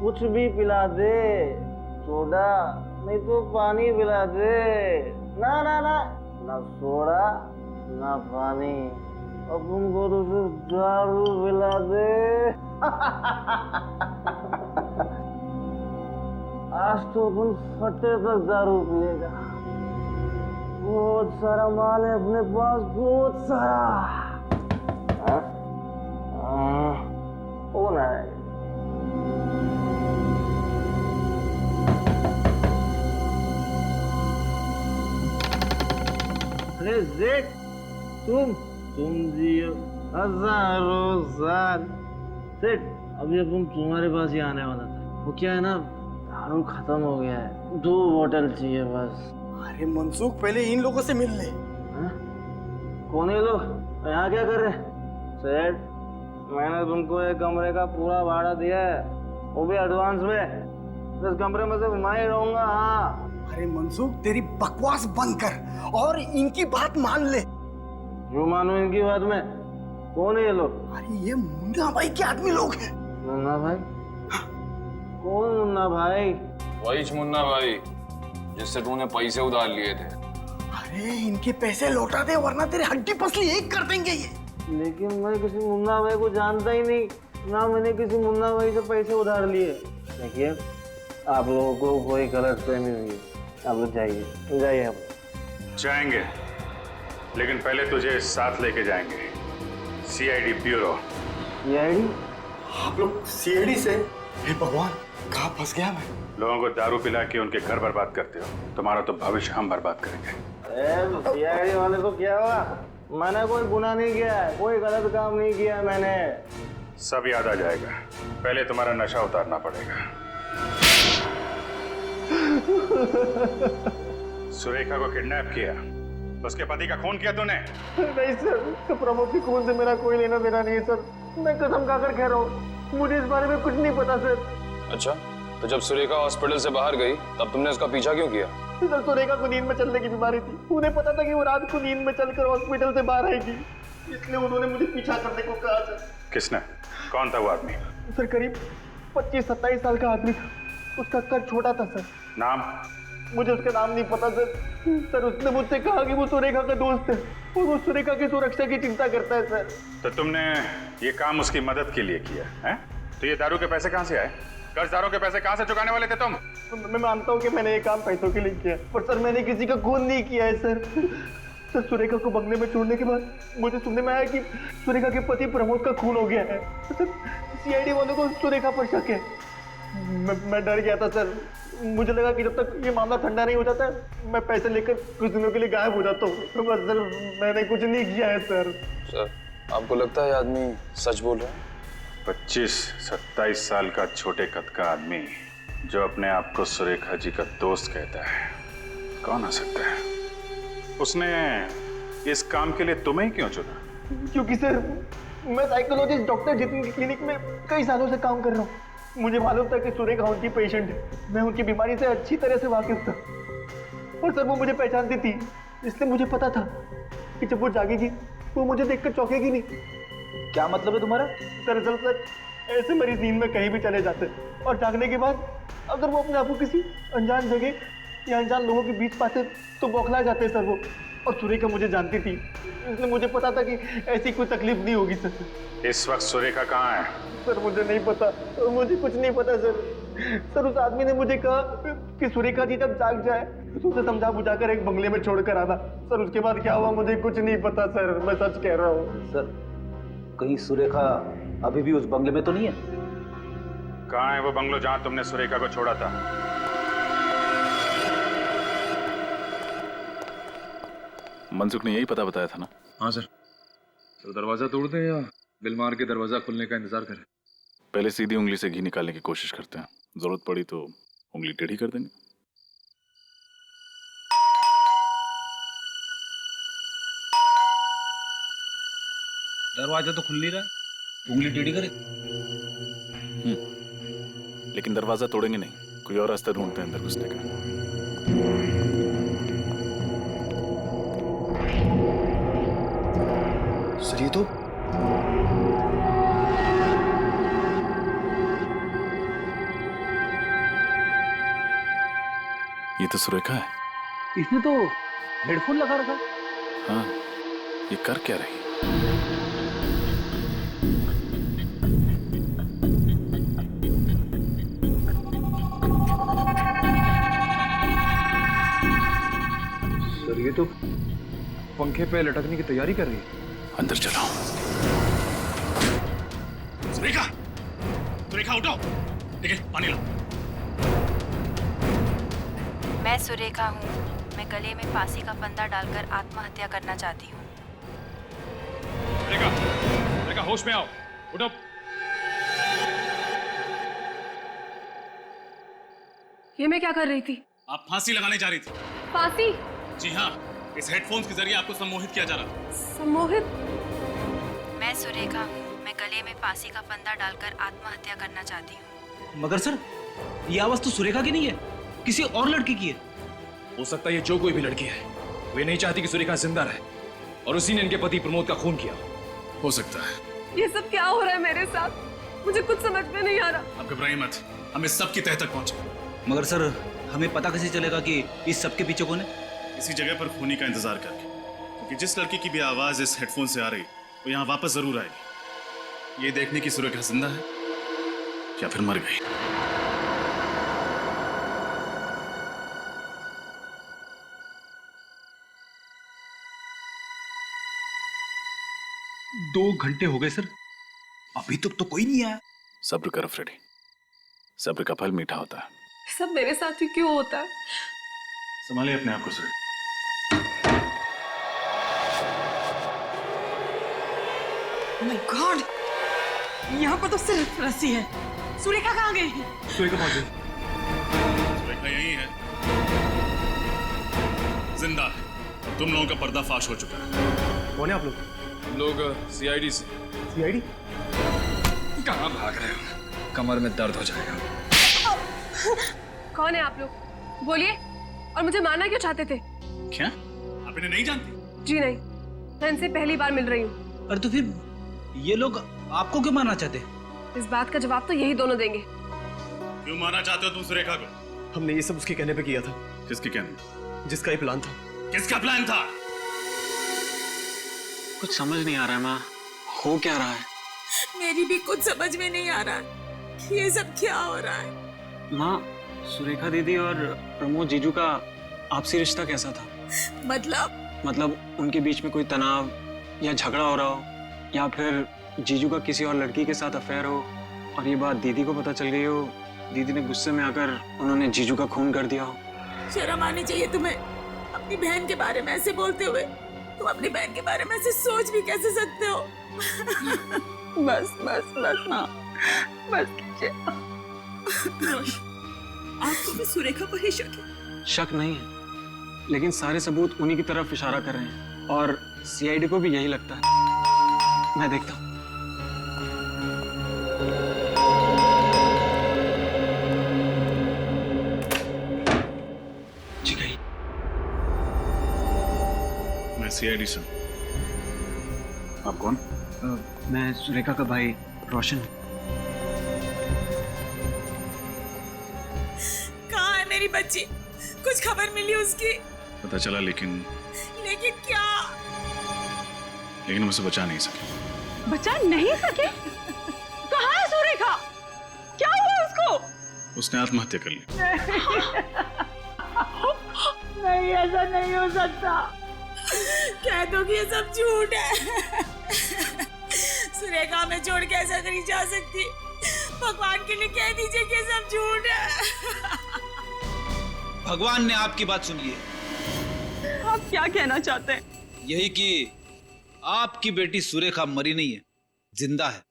P: कुछ भी पिला दे, सोडा नहीं तो पानी पिला दे। ना ना ना, ना सोडा ना पानी, अपन को तो सिर्फ दारू पिला दे। आज तो अपन फटे तक दारू पिएगा। बहुत सारा माल है अपने पास, बहुत सारा। ओ नहीं, अरे जेठ, तुम जियो हजारों साल। सेठ, अभी अपन तुम्हारे पास ही आने वाला था। वो क्या है ना, दारू खत्म हो गया है, 2 बोतल चाहिए बस।
O: अरे मनसुख, पहले इन लोगों से मिल ले।
P: कौन है लोग, यहाँ क्या कर रहे? सेठ, मैंने तुमको एक कमरे का पूरा भाड़ा दिया है, वो भी एडवांस में। इस कमरे में से मैं ही रहूंगा। हाँ।
O: अरे मनसुख, तेरी बकवास बंद कर और इनकी बात मान ले।
P: जो मानो इनकी बात में? कौन है ये लोग?
O: अरे ये मुन्ना भाई के आदमी लोग हैं।
P: मुन्ना भाई? कौन मुन्ना भाई?
H: वही मुन्ना भाई जिससे तूने पैसे उधार लिए थे।
O: अरे इनके पैसे लौटा दे वरना तेरी हड्डी पसली एक कर देंगे ये।
P: लेकिन मैं किसी मुन्ना भाई को जानता ही नहीं, ना मैंने किसी मुन्ना भाई से पैसे उधार लिए। देखिए, आप लोगों को कोई गलत फहमी हुई है, आप लोग जाइए जाइए। आप
C: जाएंगे, लेकिन पहले तुझे साथ लेके जाएंगे सीआईडी ब्यूरो।
P: सीआईडी?
O: आप लोग सीआईडी से? हे भगवान, कहाँ फंस गया मैं?
C: लोगों को दारू पिला के उनके घर बर्बाद करते हो, तुम्हारा तो भविष्य हम बर्बाद करेंगे।
P: सीआईडी वाले को क्या हुआ? मैंने कोई गुनाह नहीं किया है, कोई गलत काम नहीं किया मैंने।
C: सब याद आ जाएगा, पहले तुम्हारा नशा उतारना पड़ेगा। सुरेखा को किडनैप किया, उसके पति का खून किया तूने?
B: नहीं सर, तो प्रमोद के खून से मेरा कोई लेना देना नहीं है सर। मैं कसम खाकर कह रहा हूँ, मुझे इस बारे में कुछ नहीं पता सर।
H: अच्छा, तो जब सुरेखा हॉस्पिटल से बाहर गई तब तुमने उसका पीछा क्यों किया?
B: सर, सुरेखा को नींद में चलने की बीमारी थी। उन्हें पता था कि वो रात को नींद में चलकर हॉस्पिटल से बाहर आएगी, इसलिए उन्होंने मुझे पीछा करने को कहा सर।
C: किसने? कौन था वो आदमी?
B: सर, करीब 25-27 साल का आदमी था। उसका कद छोटा था सर।
C: नाम?
B: मुझे उसका नाम नहीं पता सर। सर, उसने मुझसे कहा कि वो सुरेखा का दोस्त है और वो सुरेखा की सुरक्षा की चिंता करता है सर।
C: तो तुमने ये काम उसकी मदद के लिए किया है? तो ये दारू के पैसे कहाँ से आए? कर्जदारों के पैसे कहाँ से चुकाने वाले थे तुम?
B: मैं मानता हूँ कि मैंने ये काम पैसों के लिए किया, पर सर मैंने किसी का खून नहीं किया है सर। सर, सुरेखा को बंगले में छोड़ने के बाद मुझे सुनने में आया कि सुरेखा के पति प्रमोद का खून हो गया है। सर, सीआईडी वालों को सुरेखा पर शक है। मैं डर गया था सर। मुझे लगा कि जब तक ये मामला ठंडा नहीं हो जाता मैं पैसे लेकर कुछ दिनों के लिए गायब हो जाता हूँ। तो बस सर, मैंने कुछ नहीं किया है सर।
H: सर, आपको लगता है आदमी सच बोल रहा है?
C: 25-27 साल का छोटे कद का आदमी जो अपने आप को सुरेखा जी का दोस्त कहता है, कौन आ सकता है? उसने इस काम के लिए तुम्हें क्यों चुना?
B: क्योंकि सर, मैं साइकोलॉजिस्ट डॉक्टर जितिन की क्लिनिक में कई सालों से काम कर रहा हूँ। मुझे मालूम था कि सुरेखा उनकी पेशेंट है। मैं उनकी बीमारी से अच्छी तरह से वाकिफ था और सर वो मुझे पहचानती थी, इसलिए मुझे पता था कि जब वो जागेगी वो मुझे देखकर चौंकेगी नहीं।
E: क्या मतलब है तुम्हारा?
B: दरअसल सर, ऐसे मरीज नींद में कहीं भी चले जाते हैं और जागने के बाद अगर वो अपने आप को किसी अनजान जगह या अनजान लोगों के बीच पाते तो बौखला जाते हैं सर वो। और सुरेखा मुझे जानती थी, इसलिए मुझे पता था कि ऐसी कोई तकलीफ नहीं होगी सर।
C: इस वक्त सुरेखा कहाँ है?
B: सर, मुझे नहीं पता, मुझे कुछ नहीं पता सर। सर, उस आदमी ने मुझे कहा कि सुरेखा जी जब जाग जाए तो उसे समझा बुझाकर एक बंगले में छोड़कर आना। सर, उसके बाद क्या हुआ मुझे कुछ नहीं पता सर, मैं सच कह रहा हूँ।
E: सर, कहीं सुरेखा अभी भी उस बंगले में तो नहीं है?
C: कहाँ है वो बंगलो जहाँ तुमने सुरेखा को छोड़ा था?
D: मनसुख ने यही पता बताया था ना?
M: हाँ सर।
H: तो दरवाजा तोड़ दें या बिल मार के दरवाजा खुलने का इंतजार करें?
D: पहले सीधी उंगली से घी निकालने की कोशिश करते हैं, जरूरत पड़ी तो उंगली टेढ़ी कर देंगे।
E: दरवाजा तो खुल नहीं रहा है, उंगली टेढ़ी करे।
D: लेकिन दरवाजा तोड़ेंगे नहीं, कोई और रास्ता ढूंढते हैं अंदर घुसने का।
L: सर ये तो
D: ये तो सुरेखा है।
E: इसने तो हेडफोन लगा रखा।
D: हाँ, ये कर क्या रही?
M: सर ये तो पंखे पे लटकने की तैयारी कर रही है।
D: अंदर चलो। सुरेखा, सुरेखा उठो। ठीक है, पानी लाओ।
Q: मैं सुरेखा हूँ। मैं गले में फांसी का फंदा डालकर आत्महत्या करना चाहती हूँ।
H: सुरेखा, सुरेखा होश में आओ, उठो।
A: ये मैं क्या कर रही थी?
D: आप फांसी लगाने जा रही थी।
A: फांसी?
D: जी हाँ, इस हेडफोन्स के जरिए आपको सम्मोहित किया जा रहा था।
A: सम्मोहित?
Q: मैं सुरेखा हूँ। मैं गले में फांसी का फंदा डालकर आत्महत्या करना चाहती हूँ।
E: मगर सर, ये आवाज तो सुरेखा की नहीं है, किसी और लड़की की है।
H: हो सकता है ये जो कोई भी लड़की है, वे नहीं चाहती कि सुरेखा जिंदा रहे और उसी ने इनके पति प्रमोद का खून किया।
D: हो सकता है।
A: ये सब क्या हो रहा है मेरे साथ? मुझे कुछ समझ में नहीं आ रहा।
D: अब घबराइए मत, हम इस सब की तह तक पहुंचे।
E: मगर सर, हमें पता कैसे चलेगा कि इस सब के पीछे कौन है?
D: इसी जगह पर खूनी का इंतजार करके, क्योंकि जिस लड़की की भी आवाज इस हेडफोन से आ रही वो यहाँ वापस जरूर आएगी। ये देखने की सुरेखा जिंदा है या फिर मर गई।
E: 2 घंटे हो गए सर, अभी तक तो कोई नहीं आया।
D: सब्र करो फ्रेडी, सब्र का फल मीठा होता है।
A: सब मेरे साथ ही क्यों होता है?
D: संभालिए अपने आप को सुरेखा।
J: माय गॉड, यहाँ पर तो सिर्फ रस्सी है। सुरेखा कहाँ गई?
D: सुरेखा भाग गई। सुरेखा यही है, जिंदा है। तुम लोगों का पर्दाफाश हो चुका है।
M: कौन है आप लोग?
H: हम लोग सीआईडी से।
M: सीआईडी?
H: कहाँ भाग रहे हो? कमर में दर्द हो जाएगा।
A: कौन है आप लोग? बोलिए। और मुझे मारना क्यों चाहते थे?
D: क्या आप इन्हें नहीं जानती?
A: जी नहीं, मैं इनसे पहली बार मिल रही हूँ।
E: अरे तो फिर ये लोग आपको क्यों मारना चाहते?
A: इस बात का जवाब तो यही दोनों देंगे।
D: क्यों मारना चाहते हो तुम सुरेखा को?
M: हमने ये सब उसके कहने पे किया था।
D: किसके कहने?
M: जिसका ये प्लान था।
D: किसका प्लान था?
R: कुछ समझ नहीं आ रहा है माँ, हो क्या रहा है?
J: मेरी भी कुछ समझ में नहीं आ रहा है कि ये सब क्या हो रहा है।
R: माँ, सुरेखा दीदी और प्रमोद जीजू का आपसी रिश्ता कैसा था?
J: मतलब
R: उनके बीच में कोई तनाव या झगड़ा हो रहा हो, या फिर जीजू का किसी और लड़की के साथ अफेयर हो और ये बात दीदी को पता चल गई हो, दीदी ने गुस्से में आकर उन्होंने जीजू का खून कर दिया हो।
J: शर्म आनी चाहिए तुम्हें अपनी बहन के बारे में ऐसे बोलते हुए। तुम अपनी बहन के बारे में ऐसे सोच भी कैसे सकते हो? बस बस बस माँ, बस कीजिए। आपको भी सुरेखा पर ही शक है?
R: शक नहीं है, लेकिन सारे सबूत उन्हीं की तरफ इशारा कर रहे हैं और सीआईडी को भी यही लगता है। मैं देखता हूँ।
D: मैं सीआईडी से। आप कौन?
R: मैं सुरेखा का भाई रोशन।
J: कहाँ है मेरी बच्ची? कुछ खबर मिली उसकी?
D: पता चला, लेकिन
J: क्या?
D: लेकिन हम उसे बचा नहीं सके।
J: बचा नहीं सके? कहाँ है सुरेखा? क्या हुआ उसको?
D: उसने आत्महत्या कर ली।
J: नहीं, ऐसा नहीं हो सकता। कह दो कि ये सब झूठ है। सुरेखा में छोड़ के ऐसा नहीं जा सकती। भगवान के लिए कह दीजिए कि ये सब झूठ है।
E: भगवान ने आपकी बात सुन ली है।
J: आप क्या कहना चाहते हैं?
E: यही कि आपकी बेटी सुरेखा मरी नहीं है, जिंदा है।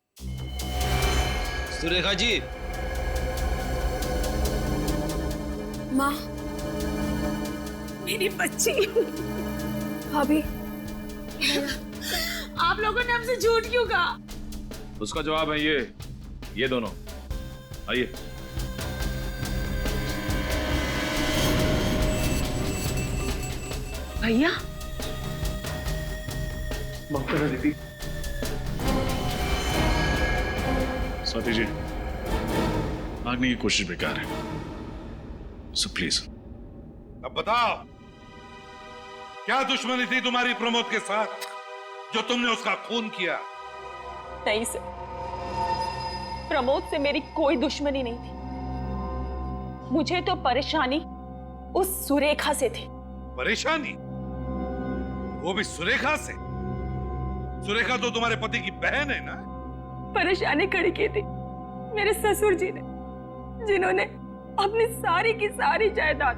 E: सुरेखा जी।
J: माँ, मेरी बच्ची।
A: भाभी,
J: आप लोगों ने हमसे झूठ क्यों कहा?
H: उसका जवाब है ये दोनों। आइए।
J: भैया,
C: माफ करना दीदी। स्वाति जी, भागने की कोशिश बेकार है, सो प्लीज।
K: अब बताओ, क्या दुश्मनी थी तुम्हारी प्रमोद के साथ जो तुमने उसका खून किया?
S: नहीं सर, प्रमोद से मेरी कोई दुश्मनी नहीं थी। मुझे तो परेशानी उस सुरेखा से थी।
K: परेशानी? वो भी सुरेखा से? सुरेखा तो तुम्हारे पति की बहन है ना?
S: परेशानी खड़ी की थी मेरे ससुर जी ने, जिन्होंने अपनी सारी की सारी जायदाद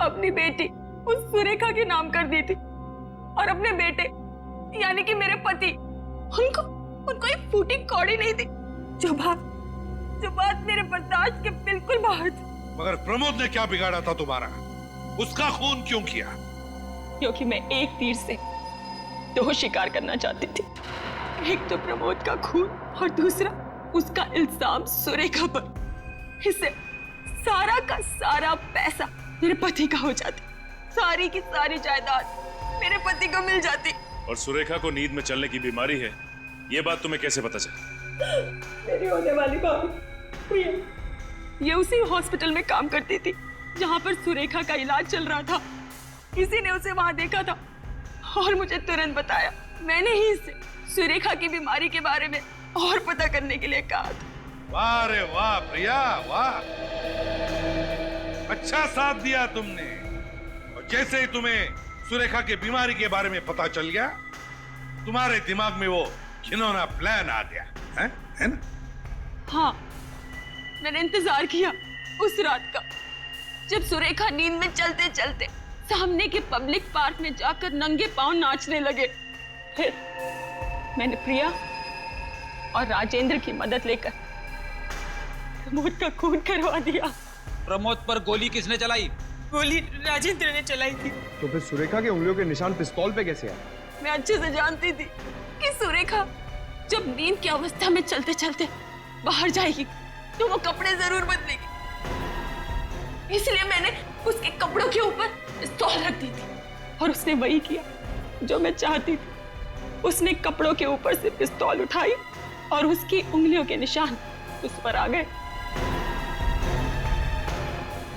S: अपनी बेटी उस सुरेखा के नाम कर दी थी, और अपने बेटे यानी कि मेरे पति, उनको एक फूटी कौड़ी नहीं थी। जो बात मेरे बर्दाश्त के बिल्कुल बाहर थी।
K: मगर प्रमोद ने क्या बिगाड़ा था तुम्हारा? उसका खून क्यों किया?
S: क्योंकि मैं एक तीर से दो शिकार करना चाहती थी। एक तो प्रमोद का खून और दूसरा उसका इल्जाम सुरेखा पर। इससे सारा का सारा पैसा मेरे पति का हो जाती, सारी की सारी जायदाद मेरे पति को मिल जाती।
C: और सुरेखा को नींद में चलने की बीमारी है, ये बात तुम्हें कैसे पता चली?
S: मेरी होने वाली भाभी प्रिया, ये उसी हॉस्पिटल में काम करती थी जहां पर सुरेखा का इलाज चल रहा था। किसी ने उसे वहां देखा था और मुझे तुरंत बताया। मैंने ही इससे सुरेखा की बीमारी के बारे में और पता करने के लिए कहा था।
K: वाह रे वाह प्रिया, वाह, अच्छा साथ दिया तुमने। और जैसे ही तुम्हें सुरेखा की बीमारी के बारे में पता चल गया, तुम्हारे दिमाग में वो घिनौना प्लान आ गया है ना?
S: हाँ, मैंने इंतजार किया उस रात का, जब सुरेखा नींद में चलते चलते सामने के पब्लिक पार्क में जाकर नंगे पांव नाचने लगे। फिर मैंने प्रिया और राजेंद्र की मदद लेकर प्रमोद का खून करवा दिया।
E: प्रमोद पर गोली किसने चलाई?
S: गोली राजेंद्र ने चलाई थी।
M: तो फिर सुरेखा के उंगलियों के निशान पिस्तौल पे कैसे आए?
S: मैं अच्छे से जानती थी कि सुरेखा जब नींद की अवस्था में चलते चलते बाहर जाएगी तो वो कपड़े जरूर बदलेगी, इसलिए मैंने उसके कपड़ों के ऊपर पिस्तौल रख दी थी। और उसने वही किया जो मैं चाहती थी। उसने कपड़ों के ऊपर से पिस्तौल उठाई और उसकी उंगलियों के निशान उस पर आ गए।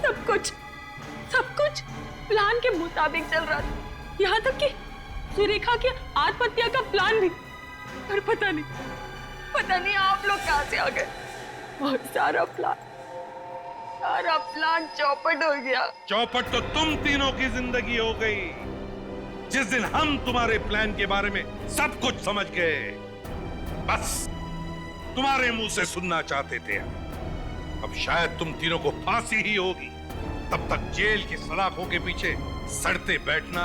S: सब कुछ प्लान के मुताबिक चल रहा था, यहाँ तक कि सुरेखा की आत्महत्या का प्लान भी। पर पता नहीं आप लोग कहाँ से आ गए और सारा प्लान चौपट हो गया।
K: चौपट तो तुम तीनों की जिंदगी हो गई। जिस दिन हम तुम्हारे प्लान के बारे में सब कुछ समझ गए, बस तुम्हारे मुंह से सुनना चाहते थे। अब शायद तुम तीनों को फांसी ही होगी। तब तक जेल की सलाखों के पीछे सड़ते बैठना